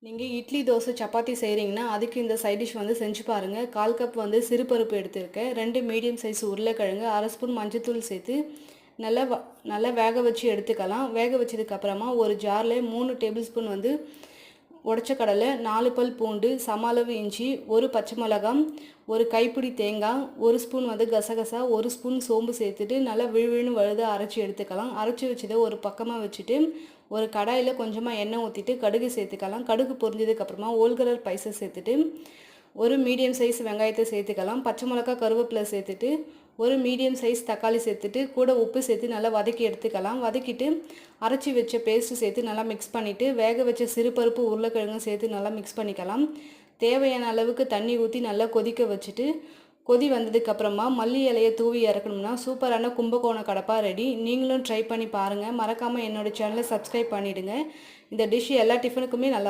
நீங்கள் இட்லி தோசை சப்பாத்தி செய்கிறீங்கன்னா அதுக்கு இந்த சைட் டிஷ் வந்து செஞ்சு பாருங்கள். 1/4 கப் வந்து சிறுபருப்பு எடுத்திருக்கேன். 2 மீடியம் சைஸ் உருளைக்கிழங்கு, 1/2 ஸ்பூன் மஞ்சத்தூள் சேர்த்து நல்லா வேக வச்சு எடுத்துக்கலாம். வேக வச்சதுக்கப்புறமா ஒரு ஜாரில் 3 டேபிள் ஸ்பூன் வந்து உடச்ச கடலை, 4 பல் பூண்டு, சம அளவு இஞ்சி, 1 பச்சை மிளகாய், ஒரு கைப்பிடி தேங்காய், 1 ஸ்பூன் வந்து கசகசா, 1 ஸ்பூன் சோம்பு சேர்த்துட்டு நல்லா விழுவிழுன்னு வழுத அரைச்சி எடுத்துக்கலாம். அரைச்சி வச்சதை ஒரு பக்கமாக வச்சுட்டு ஒரு கடாயில் கொஞ்சமாக எண்ணெய் ஊற்றிட்டு கடுகு சேர்த்துக்கலாம். கடுகு பொரிஞ்சதுக்கப்புறமா ஹோல் கலர் ஸ்பைசஸ் சேர்த்துட்டு ஒரு மீடியம் சைஸ் வெங்காயத்தை சேர்த்துக்கலாம். பச்சை மிளகா, கருவேப்பிலை சேர்த்துட்டு ஒரு மீடியம் சைஸ் தக்காளி சேர்த்துட்டு கூட உப்பு சேர்த்து நல்லா வதக்கி எடுத்துக்கலாம். வதக்கிட்டு அரைச்சி வச்ச பேஸ்ட்டு சேர்த்து நல்லா மிக்ஸ் பண்ணிவிட்டு வேக வச்ச சிறுபருப்பு உருளைக்கிழங்கு சேர்த்து நல்லா மிக்ஸ் பண்ணிக்கலாம். தேவையான அளவுக்கு தண்ணி ஊற்றி நல்லா கொதிக்க வச்சுட்டு கொதி வந்ததுக்கப்புறமா மல்லி இலையை தூவி இறக்கணும்னா சூப்பரான கும்பகோண கடப்பா ரெடி. நீங்களும் ட்ரை பண்ணி பாருங்கள். மறக்காமல் என்னோடய சேனலை சப்ஸ்கிரைப் பண்ணிவிடுங்க. இந்த டிஷ் எல்லா டிஃபனுக்குமே நல்லா